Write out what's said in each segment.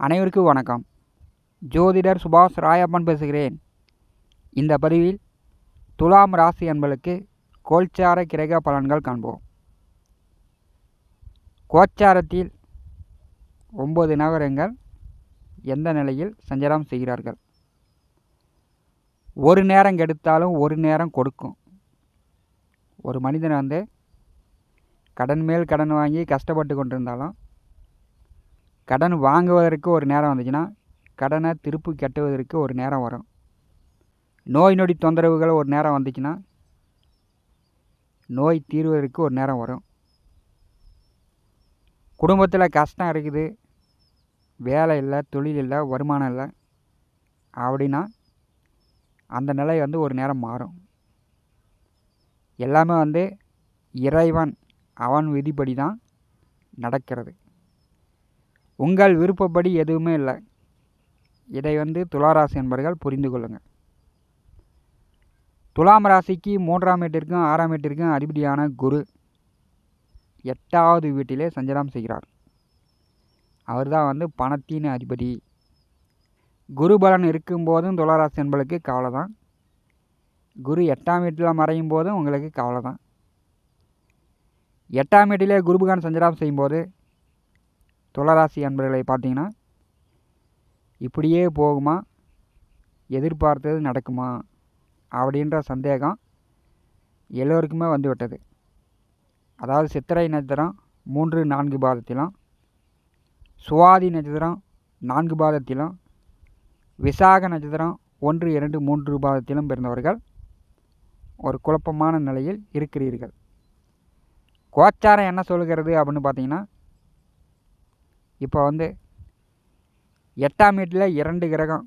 அனைவருக்கும் வணக்கம். ஜோதிடர் சுபாஷ் ராயப்பன் பேசுகிறேன். இந்த பதிவில் துலாம் ராசி அன்பர்களுக்கு கோச்சார கிரக பலன்கள் காண்போம். கோச்சாரத்தில் 9 நகரங்கள் எந்த நிலையில் சஞ்சாரம் செய்கிறார்கள்? ஒரு நேரம் கெடுத்தாலும் ஒரு நேரம் கொடுக்கும். ஒரு மனிதன் கடன் மேல் கடன் வாங்கி கஷ்டப்பட்டு கொண்டிருந்தாலும் கடன் வாங்குவதற்கு ஒரு நேரம் வந்துச்சுன்னா கடனை திருப்பி கட்டுவதற்கு ஒரு நேரம் வரும். நோய் நொடி தொந்தரவுகள் ஒரு நேரம் வந்துச்சுன்னா நோய் தீர்வதற்கு ஒரு நேரம் வரும். குடும்பத்தில் கஷ்டம் இருக்குது, வேலை இல்லை, தொழில் இல்லை, வருமானம் இல்லை அப்படின்னா அந்த நிலை ஒரு நேரம் மாறும். எல்லாமே இறைவன் அவன் விதிப்படி தான் நடக்கிறது. உங்கள் விருப்பப்படி எதுவுமே இல்லை. இதை துளாராசி என்பவர்கள் புரிந்து கொள்ளுங்கள். துலாம் ராசிக்கு 3ஆம் வீட்டிற்கும் 6ஆம் வீட்டிற்கும் அதிபதியான குரு 8வது வீட்டிலே சஞ்சாரம் செய்கிறார். அவர் தான் பணத்தின் அதிபதி. குரு பலன் இருக்கும்போதும் துளாராசி என்பவர்களுக்கு கவலை தான். குரு 8ஆம் வீட்டில் மறையும் போதும் உங்களுக்கு கவலை தான். 8ஆம் வீட்டிலே குரு பகவான் சஞ்சாரம் செய்யும்போது துளாராசி அன்பர்களை பார்த்தீங்கன்னா இப்படியே போகுமா, எதிர்பார்த்தது நடக்குமா அப்படின்ற சந்தேகம் எல்லோருக்குமே வந்துவிட்டது. அதாவது சித்திரை நட்சத்திரம் 3, 4 பாதத்திலும், சுவாதி நட்சத்திரம் 4 பாதத்திலும், விசாக நட்சத்திரம் 1, 2, 3 பாதத்திலும் பிறந்தவர்கள் ஒரு குழப்பமான நிலையில் இருக்கிறீர்கள். கோச்சாரம் என்ன சொல்கிறது அப்படின்னு பார்த்தீங்கன்னா, இப்போ 8ஆம் வீட்டில் 2 கிரகம்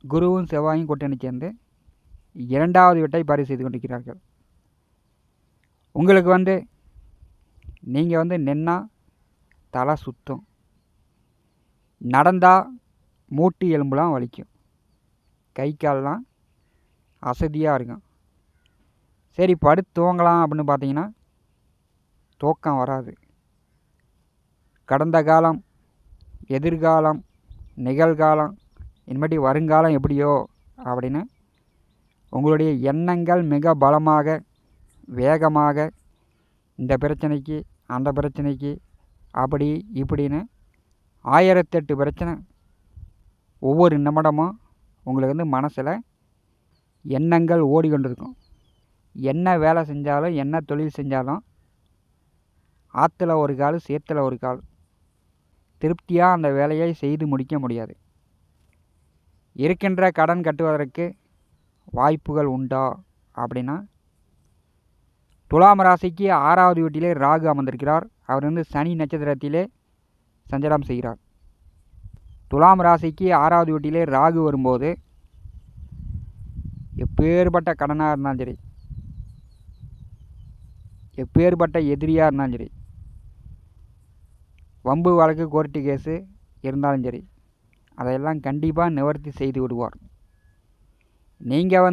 குருவும் செவ்வாயும் கூட்டணி சேர்ந்து 2வது வீட்டை பரி செய்து கொண்டிருக்கிறார்கள். உங்களுக்கு நீங்கள் நின்னா தலை சுத்தம், நடந்தால் மூட்டு எலும்புலாம் வலிக்கும், கை கால்லாம் அசதியாக இருக்கும். சரி படுத்து தூங்கலாம் அப்படின்னு பார்த்தீங்கன்னா தூக்கம் வராது. கடந்த காலம், எதிர்காலம், நிகழ்காலம், இனிமேட்டு வருங்காலம் எப்படியோ அப்படின்னு உங்களுடைய எண்ணங்கள் மிக பலமாக, வேகமாக இந்த பிரச்சனைக்கு அந்த பிரச்சனைக்கு அப்படி இப்படின்னு 1008 பிரச்சனை ஒவ்வொரு நிமிடமும் உங்களுக்கு மனசில் எண்ணங்கள் ஓடிக்கொண்டிருக்கும். என்ன வேலை செஞ்சாலும், என்ன தொழில் செஞ்சாலும் ஆற்றுல ஒரு கால், சேத்துல ஒரு கால், திருப்தியாக அந்த வேலையை செய்து முடிக்க முடியாது. இருக்கின்ற கடன் கட்டுவதற்கு வாய்ப்புகள் உண்டா அப்படின்னா, துலாம் ராசிக்கு 6வது வீட்டிலே ராகு அமர்ந்திருக்கிறார். அவர் சனி நட்சத்திரத்திலே சஞ்சாரம் செய்கிறார். துலாம் ராசிக்கு 6வது வீட்டிலே ராகு வரும்போது எப்பேற்பட்ட கடனாக இருந்தாலும் சரி, எப்பேற்பட்ட எதிரியாக இருந்தாலும் சரி, வம்பு வழக்கு கோர்ட்டு கேஸு இருந்தாலும் சரி, அதையெல்லாம் கண்டிப்பாக நிவர்த்தி செய்து விடுவார். நீங்கள்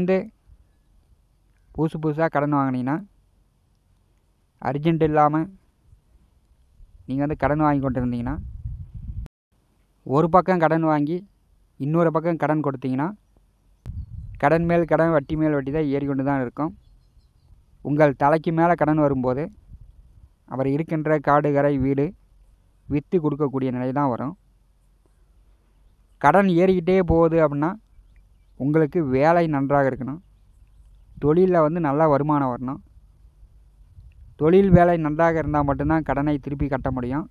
புதுசாக கடன் வாங்கினீங்கன்னா அர்ஜென்ட் இல்லாமல் நீங்கள் கடன் வாங்கி கொண்டு இருந்தீங்கன்னா, ஒரு பக்கம் கடன் வாங்கி இன்னொரு பக்கம் கடன் கொடுத்தீங்கன்னா கடன் மேல் கடன், வட்டி மேல் வட்டி தான் ஏறிக்கொண்டு தான் இருக்கும். உங்கள் தலைக்கு மேலே கடன் வரும்போது அவர் இருக்கின்ற காடு கரை வீடு விற்று கொடுக்கக்கூடிய நிலை தான் வரும். கடன் ஏறிக்கிட்டே போகுது அப்படின்னா உங்களுக்கு வேலை நன்றாக இருக்கணும், தொழிலில் நல்ல வருமானம் வரணும். தொழில் வேலை நன்றாக இருந்தால் மட்டும்தான் கடனை திருப்பி கட்ட முடியும்.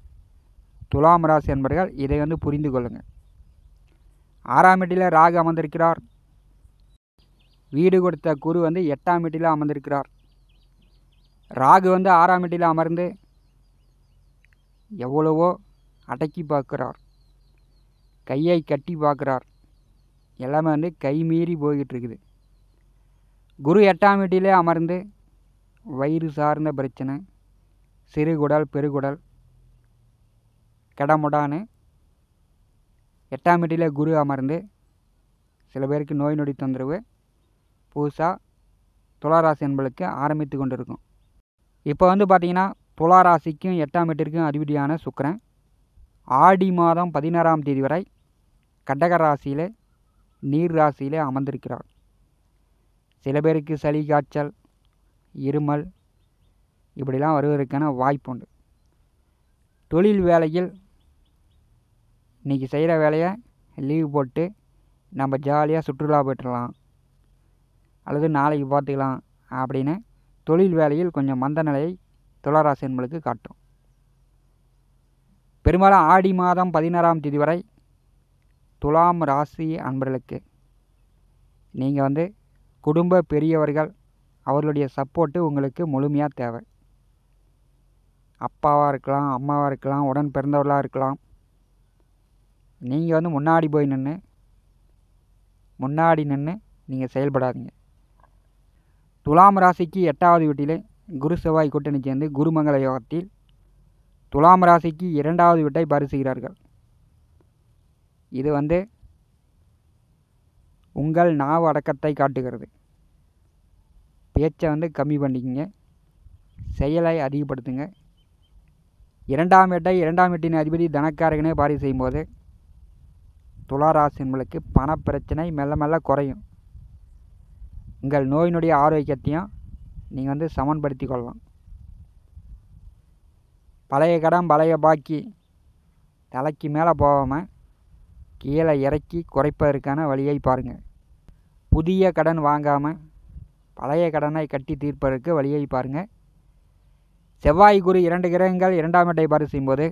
துலாம் ராசி என்பவர்கள் இதை புரிந்து கொள்ளுங்கள். 6ஆம் வீட்டில் ராகு அமர்ந்திருக்கிறார். வீடு கொடுத்த குரு 8ஆம் வீட்டில் அமர்ந்திருக்கிறார். ராகு 6ஆம் வீட்டில் அமர்ந்து எவ்வளவோ அடக்கி பார்க்குறார், கையை கட்டி பார்க்குறார். எல்லாமே கை மீறி போய்கிட்டு இருக்குது. குரு 8ஆம் வீட்டிலே அமர்ந்து வயிறு சார்ந்த பிரச்சனை, சிறுகுடல், பெருகுடல், கடமுடான்னு 8ஆம் வீட்டிலே குரு அமர்ந்து சில பேருக்கு நோய் நொடி தொந்தரவு புதுசாக துளாராசி என்பளுக்கு ஆரம்பித்து கொண்டு இருக்கும். இப்போ பார்த்திங்கன்னா துளாராசிக்கும் 8ஆம் வீட்டிற்கும் அதிபதியான சுக்கிரன் ஆடி மாதம் 16ஆம் தேதி வரை கடக ராசியில் நீர் ராசியில் அமர்ந்திருக்கிறார். சில பேருக்கு சளி காய்ச்சல் இருமல் இப்படிலாம் வருவதற்கான வாய்ப்பு உண்டு. தொழில் வேலையில் இன்றைக்கி செய்கிற வேலையை லீவு போட்டு நம்ம ஜாலியாக சுற்றுலா போய்ட்டுலாம் அல்லது நாளைக்கு பார்த்துக்கலாம் அப்படின்னு தொழில் வேலையில் கொஞ்சம் மந்த நிலையை துளாராசி என்பளுக்கு காட்டும். பெரும்பாலும் ஆடி மாதம் 16ஆம் தேதி வரை துலாம் ராசி அன்பர்களுக்கு நீங்கள் குடும்ப பெரியவர்கள் அவர்களுடைய சப்போர்ட்டு உங்களுக்கு முழுமையாக தேவை. அப்பாவாக இருக்கலாம், அம்மாவாக இருக்கலாம், உடன் பிறந்தவர்களாக இருக்கலாம். நீங்கள் முன்னாடி நின்று நீங்கள் செயல்படாதீங்க. துலாம் ராசிக்கு 8வது வீட்டிலே குரு செவ்வாய் கூட்டணி சேர்ந்து குருமங்கள யோகத்தில் துலாம் ராசிக்கு 2வது வீட்டை பரிசுகிறார்கள். இது உங்கள் நாவு அடக்கத்தை காட்டுகிறது. பேச்சை கம்மி பண்ணிக்கங்க, செயலை அதிகப்படுத்துங்க. 2ஆம் வீட்டின் அதிபதி தனக்காரகனே பாரி செய்யும்போது துளாராசி என்பளுக்கு பணப்பிரச்சனை மெல்ல மெல்ல குறையும். உங்கள் நோயினுடைய ஆரோக்கியத்தையும் நீங்கள் சமன்படுத்தி கொள்ளலாம். பழைய கடன் பழைய பாக்கி தலைக்கு மேலே போகாமல் கீழே இறக்கி குறைப்பதற்கான வழியை பாருங்கள். புதிய கடன் வாங்காமல் பழைய கடனை கட்டி தீர்ப்பதற்கு வழியை பாருங்கள். செவ்வாய் குரு 2 கிரகங்கள் 2ஆம் வீட்டை பாரி செய்யும்போது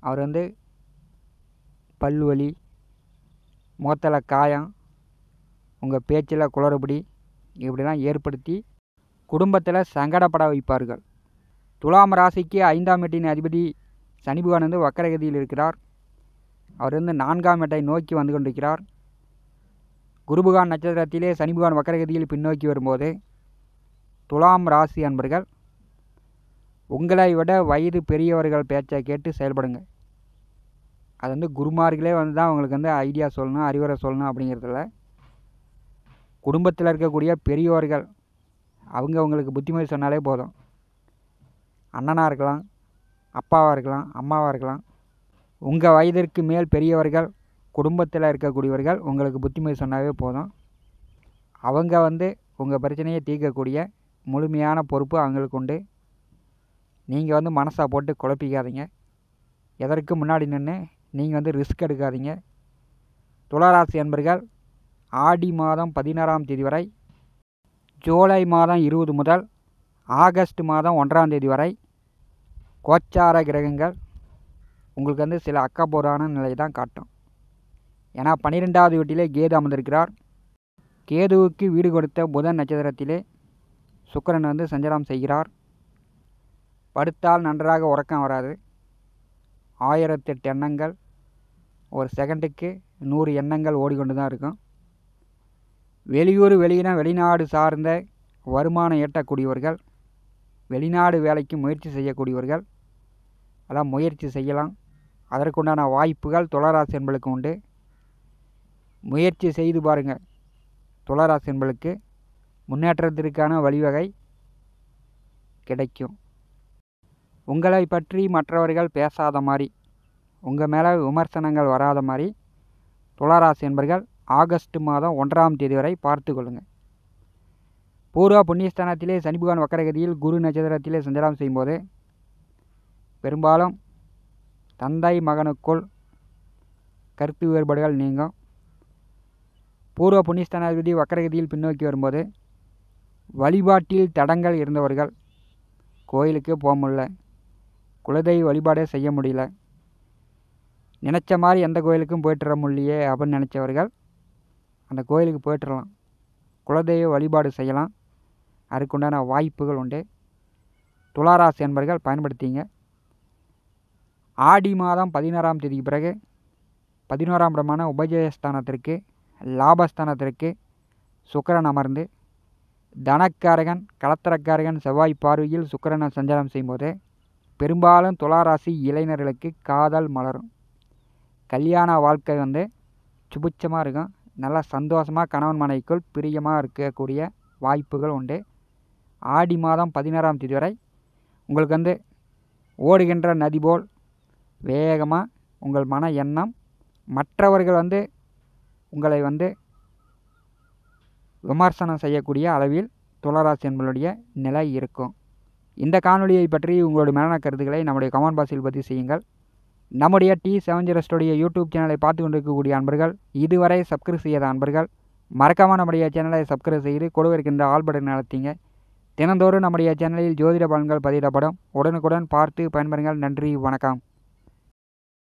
அவர் பல்வலி, முகத்தில் காயம், உங்கள் பேச்சில் குளறுபடி இப்படிலாம் ஏற்படுத்தி குடும்பத்தில் சங்கடப்பட வைப்பார்கள். துலாம் ராசிக்கு 5ஆம் வீட்டின் அதிபதி சனி பகவான் வக்கரகதியில் இருக்கிறார். அவர் 4ஆம் வீட்டை நோக்கி வந்து கொண்டிருக்கிறார். குருபகான் நட்சத்திரத்திலே சனி பகவான் வக்கரகதியில் பின்னோக்கி வரும்போது துலாம் ராசி அன்பர்கள் உங்களை விட வயது பெரியவர்கள் பேச்சை கேட்டு செயல்படுங்க. அது குருமார்களே தான் உங்களுக்கு ஐடியா சொல்லணும், அறிவுரை சொல்லணும் அப்படிங்கிறதுல குடும்பத்தில் இருக்கக்கூடிய பெரியவர்கள் அவங்க உங்களுக்கு புத்திமதி சொன்னாலே போதும். அண்ணனாக இருக்கலாம், அப்பாவாக இருக்கலாம், அம்மாவாக இருக்கலாம். உங்கள் வயதிற்கு மேல் பெரியவர்கள் குடும்பத்தில் இருக்கக்கூடியவர்கள் உங்களுக்கு புத்திமதி சொன்னாவே போதும். அவங்க உங்கள் பிரச்சனையை தீர்க்கக்கூடிய முழுமையான பொறுப்பு அவங்களுக்கு உண்டு. நீங்கள் மனசை போட்டு குழப்பிக்காதீங்க. எதற்கு முன்னாடி நின்று நீங்கள் ரிஸ்க் எடுக்காதீங்க. துளாராசி அன்பர்கள் ஆடி மாதம் 16ஆம் தேதி வரை ஜூலை மாதம் 20 முதல் ஆகஸ்ட் மாதம் 1ஆம் தேதி வரை கோச்சார கிரகங்கள் உங்களுக்கு சில அக்கபோரான நிலை தான் காட்டும். ஏன்னா 12வது வீட்டிலே கேது அமர்ந்திருக்கிறார். கேதுவுக்கு வீடு கொடுத்த புதன் நட்சத்திரத்திலே சுக்கிரன் சஞ்சாரம் செய்கிறார். படுத்தால் நன்றாக உறக்கம் வராது. 1008 எண்ணங்கள், ஒரு செகண்டுக்கு 100 எண்ணங்கள் ஓடிக்கொண்டு தான் இருக்கும். வெளியூர் வெளிநாடு சார்ந்த வருமானம் ஈட்டக்கூடியவர்கள், வெளிநாடு வேலைக்கு முயற்சி செய்யக்கூடியவர்கள் அதெல்லாம் முயற்சி செய்யலாம். அதற்குண்டான வாய்ப்புகள் துளாராசி என்பளுக்கு உண்டு. முயற்சி செய்து பாருங்கள். துளாராசி என்பளுக்கு முன்னேற்றத்திற்கான வழிவகை கிடைக்கும். உங்களை பற்றி மற்றவர்கள் பேசாத மாதிரி, உங்கள் மேலே விமர்சனங்கள் வராத மாதிரி துளாராசி என்பர்கள் ஆகஸ்ட் மாதம் 1ஆம் தேதி வரை பார்த்து கொள்ளுங்கள். பூர்வ புண்ணியஸ்தானத்திலே சனி பகவான் வக்கரகதியில் குரு நட்சத்திரத்திலே சஞ்சாரம் செய்யும்போது பெரும்பாலும் தந்தை மகனுக்குள் கருத்து வேறுபாடுகள் நீங்கும். பூர்வ புண்ணியஸ்தானாதிபதி வக்கரகதியில் பின்னோக்கி வரும்போது வழிபாட்டில் தடங்கள் இருந்தவர்கள் கோயிலுக்கு போக முடியல, குலதெய்வ வழிபாடே செய்ய முடியல, நினச்ச மாதிரி எந்த கோயிலுக்கும் போய்ட்டுற முடியலையே அப்படின்னு நினச்சவர்கள் அந்த கோயிலுக்கு போய்ட்டுறலாம், குலதெய்வ வழிபாடு செய்யலாம். அதுக்குண்டான வாய்ப்புகள் உண்டு. துளாராசி என்பர்கள் பயன்படுத்திங்க. ஆடி மாதம் 16ஆம் தேதிக்கு பிறகு 11ஆம் இடமான உபஜயஸ்தானத்திற்கு லாபஸ்தானத்திற்கு சுக்கிரன் அமர்ந்து தனக்காரகன் கலத்திரக்காரகன் செவ்வாய் பார்வையில் சுக்கிரனை சஞ்சாரம் செய்யும்போது பெரும்பாலும் துளாராசி இளைஞர்களுக்கு காதல் மலரும். கல்யாண வாழ்க்கை சுபிட்சமாக இருக்கும். நல்லா சந்தோஷமாக கணவன் மனைவிக்குள் பிரியமாக இருக்கக்கூடிய வாய்ப்புகள் உண்டு. ஆடி மாதம் 16ஆம் தேதி வரை உங்களுக்கு ஓடுகின்ற நதி போல் வேகமாக உங்கள் மன எண்ணம் மற்றவர்கள் வந்து உங்களை வந்து விமர்சனம் செய்யக்கூடிய அளவில் துளாராசி என்பவருடைய நிலை இருக்கும். இந்த காணொலியை பற்றி உங்களுடைய மேலான கருத்துக்களை நம்முடைய கமெண்ட் பாக்ஸில் பதிவு செய்யுங்கள். நம்முடைய T7 ஸ்டுடியோ யூடியூப் சேனலை பார்த்து கொண்டிருக்கக்கூடிய அன்பர்கள், இதுவரை சப்ஸ்கிரைப் செய்யாத அன்பர்கள் மறக்காமல் நம்முடைய சேனலை சப்ஸ்கிரைப் செய்து கொடுக்க இருக்கின்ற ஆல் பட்டன் அழுத்திங்க. தினந்தோறும் நம்முடைய சேனலில் ஜோதிட பலன்கள் பதிவிடப்படும். உடனுக்குடன் பார்த்து பயன்பெறுங்கள். நன்றி, வணக்கம்.